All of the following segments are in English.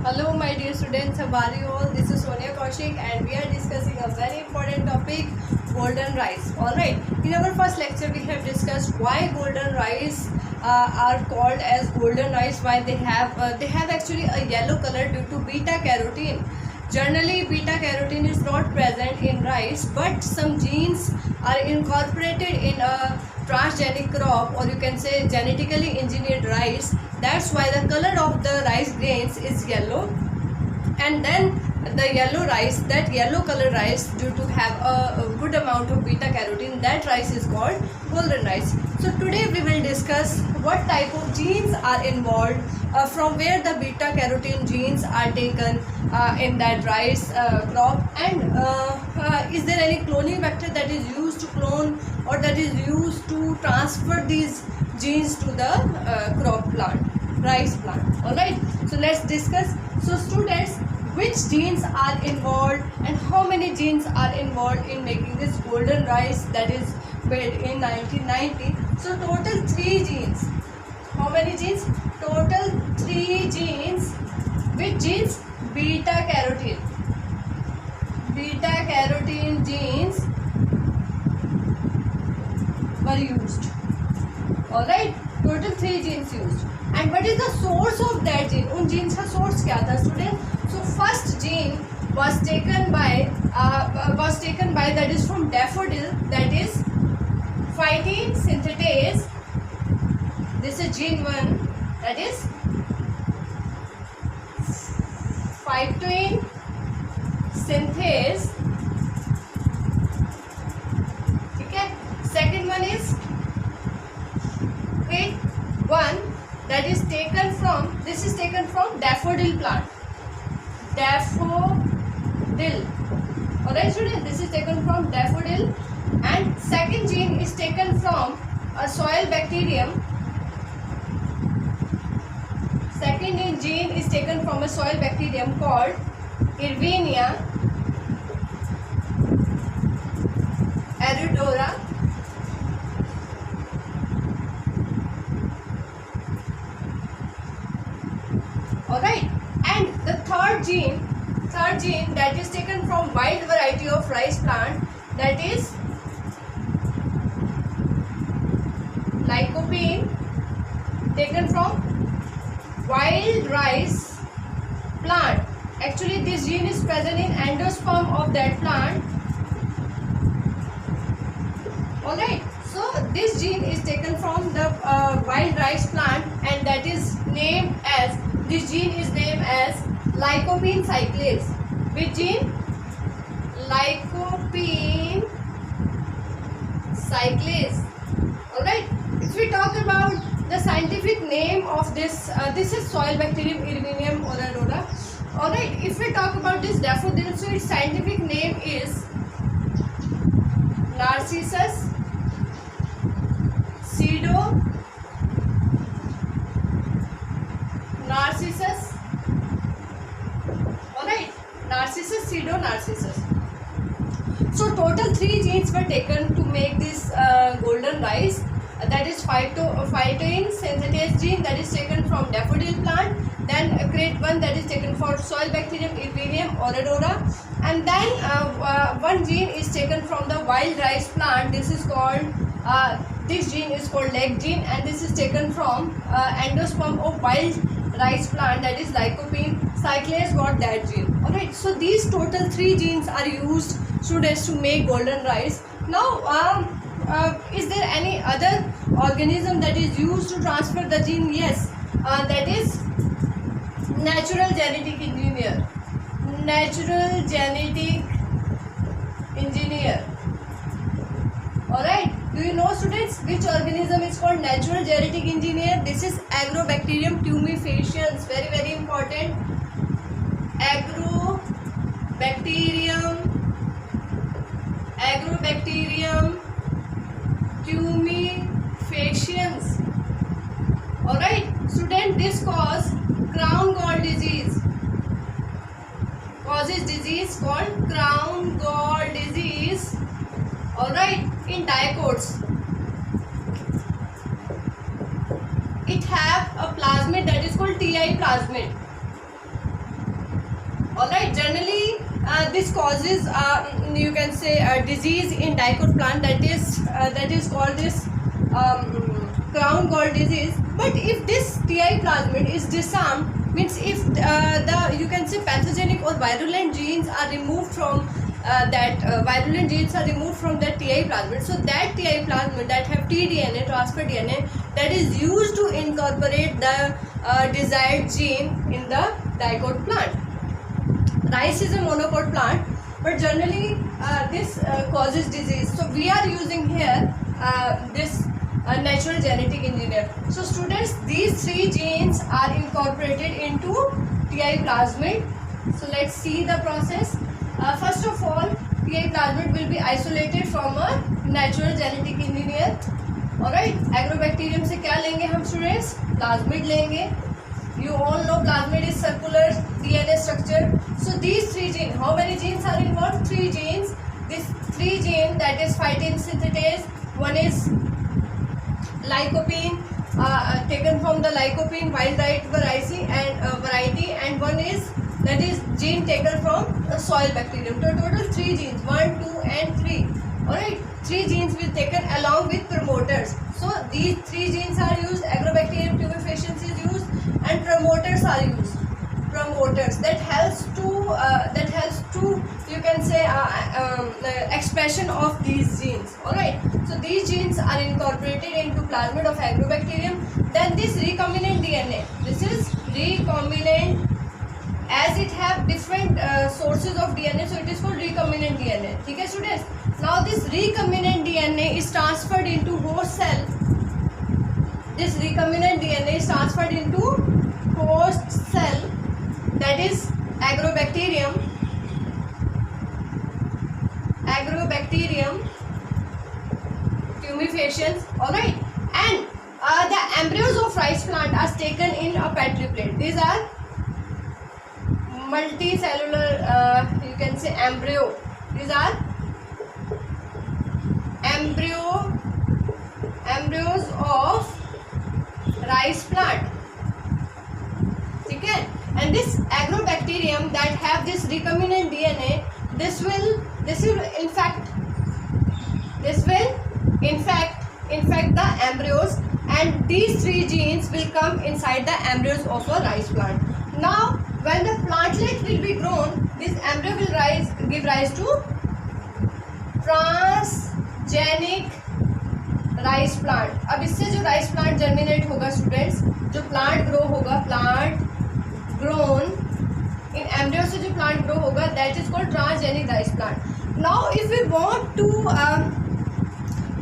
Hello my dear students, how are you all? This is Sonia Kaushik and we are discussing a very important topic, golden rice. Alright, in our first lecture we have discussed why golden rice are called as golden rice, why they have actually a yellow color due to beta carotene. Generally, beta carotene is not present in rice, but some genes are incorporated in a transgenic crop, or you can say genetically engineered rice. That's why the color of the rice grains is yellow. And then the yellow rice, that yellow color rice, due to have a good amount of beta carotene, that rice is called golden rice. So today we will discuss what type of genes are involved, from where the beta carotene genes are taken in that rice crop, and is there any cloning vector that is used to clone or that is used to transfer these genes to the crop plant, rice plant. Alright, so let's discuss. So students, which genes are involved and how many genes are involved in making this golden rice that is made in 1990. So total 3 genes. How many genes? Total 3 genes. Which genes? Beta carotene. Beta carotene genes were used. Alright, total 3 genes used. And what is the source of that gene? उन genes का source क्या था student? So first gene was taken by that is from daffodil, that is phytene synthetase. This is gene 1, that is phytene synthase. Okay. Second one is one that is taken from, this is taken from daffodil plant. Daffodil. Alright student, this is taken from daffodil. And second gene is taken from a soil bacterium. Second gene is taken from a soil bacterium called Erwinia aridora. Alright, and the third gene that is taken from wild variety of rice plant, that is lycopene, taken from wild rice plant. Actually this gene is present in endosperm of that plant. Alright, so this gene is taken from the wild rice plant, and that is named as, this gene is named as lycopene cyclase. Which gene? Lycopene cyclase. Alright, if we talk about the scientific name of this, this is soil bacterium Erwinia aridora. Alright, if we talk about this daffodil, so its scientific name is Narcissus pseudo Narcissus. Alright, Narcissus pseudo Narcissus. So total 3 genes were taken to make this golden rice. That is phytene synthetase gene, that is taken from daffodil plant. Then grade 1, that is taken for soil bacterium Erwinia aridora. And then one gene is taken from the wild rice plant. This is called this gene is called leg gene, and this is taken from endosperm of wild rice plant, that is lycopene cyclase got that gene. Alright, so these total 3 genes are used, students, to make golden rice. Now is there any other organism that is used to transfer the gene? Yes, that is natural genetic engineer. Natural genetic engineer. Alright, do you know students which organism is called natural genetic engineer? This is Agrobacterium tumefaciens. Very very important. Agrobacterium tumefaciens. Alright student, this causes crown gall disease. Causes disease called crown gall disease. Alright, in dicots. It have a plasmid that is called TI plasmid. Alright, generally this causes you can say a disease in dicot plant, that is called this crown gall disease. But if this TI plasmid is disarmed, means if the you can say pathogenic or virulent genes are removed from virulent genes are removed from that TI plasmid, so that TI plasmid that have tDNA, transfer DNA, that is used to incorporate the desired gene in the dicot plant. Rice is a monocot plant, but generally this causes disease. So we are using here this natural genetic engineer. So students, these three genes are incorporated into TI plasmid. So let's see the process. First of all, TI plasmid will be isolated from a natural genetic engineer. Alright, agrobacterium से क्या लेंगे हम students? Plasmid लेंगे. You all know plasmid is circular DNA structure. So these three genes, how many genes are involved? Three genes. This three gene, that is phytin synthetase. One is lycopene, taken from the lycopene wild type variety, and one is that is gene taken from soil bacterium. So total three genes, 1, 2 and 3. Alright, three genes will taken along with promoters. So these three genes are used, agrobacterium tumefaciens is used, and promoters are used. Promoters that helps to you can say expression of these genes. Alright, so these genes are incorporated into plasmid of agrobacterium. Then this recombinant DNA, this is recombinant, as it have different sources of DNA, so it is called recombinant DNA. Okay students, now this recombinant DNA is transferred into host cell. This recombinant DNA is transferred into host cell, that is agrobacterium tumefaciens. Alright, and the embryos of rice plant are taken in a petri plate. These are multicellular you can say embryo. These are embryos of rice plant. Okay, and this agrobacterium that have this recombinant DNA, this will infect the embryos, and these three genes will come inside the embryos of a rice plant. Now when the plantlet will be grown, this embryo will give rise to transgenic rice plant. अब इससे जो rice plant germinate होगा students, जो plant grow होगा, plant grown in embryo से जो plant grow होगा, that is called transgenic rice plant. Now if we want to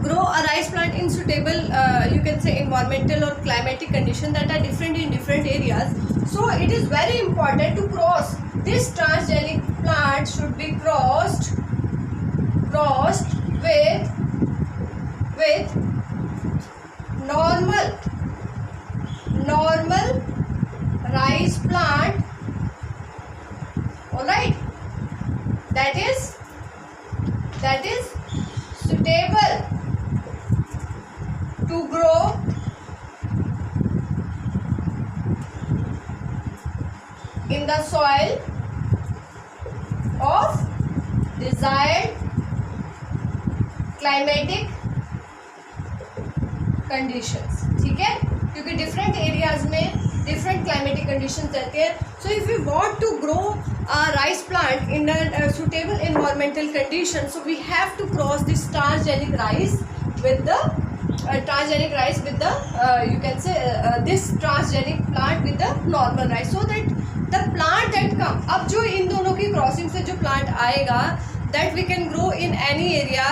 grow a rice plant in suitable you can say environmental or climatic condition that are different in different areas, so it is very important to cross. This transgenic plant should be crossed with normal rice plant. All right, that is suitable to grow in the soil of desired climatic conditions. ठीक है, क्योंकि different areas में different climatic conditions रहते हैं. So if we want to grow a rice plant in a suitable environmental condition, so we have to cross this transgenic rice with the you can say this transgenic plant with the normal rice, so that the plant that come, अब जो इन दोनों की crossing से जो plant आएगा, that we can grow in any area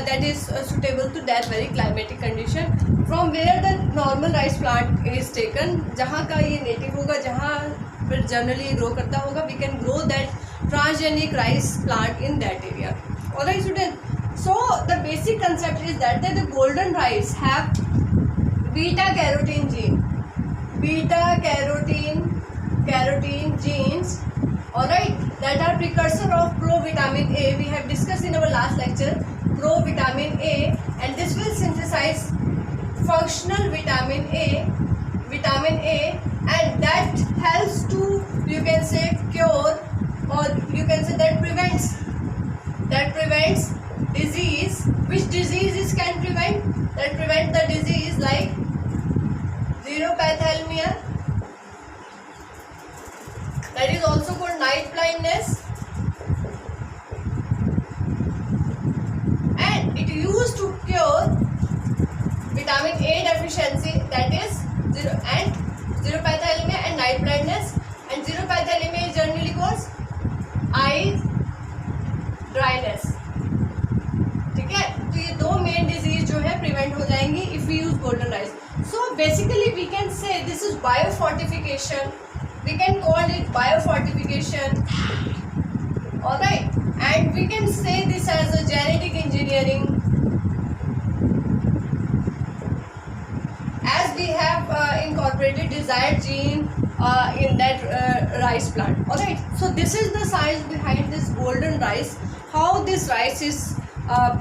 that is suitable to that very climatic condition from where the normal rice plant is taken. जहाँ का ये native होगा, जहाँ पर generally grow करता होगा, we can grow that transgenic rice plant in that area. Alright students, so the basic concept is that the golden rice have beta carotene genes, alright, that are precursor of provitamin A. We have discussed in our last lecture provitamin A, and this will synthesize functional vitamin A, and that helps to, you can say, cure blindness, and it used to cure vitamin A deficiency, that is xerophthalmia and night blindness. And xerophthalmia is generally cause eye dryness. ठीक है, तो ये दो main disease जो है prevent हो जाएंगी if we use golden rice. So basically we can say this is biofortification. We can call it biofortification, alright, and we can say this as a genetic engineering, as we have incorporated desired gene in that rice plant. Alright, so this is the science behind this golden rice, how this rice is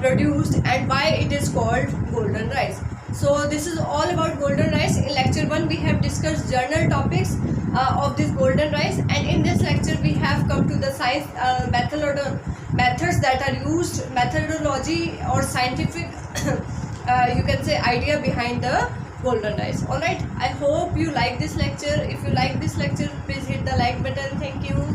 produced and why it is called golden rice. So this is all about golden rice. In lecture 1 we have discussed journal topics of this golden rice, and in this lecture we have come to the science methods that are used, methodology or scientific you can say idea behind the golden rice. Alright, I hope you like this lecture. If you like this lecture, please hit the like button. Thank you.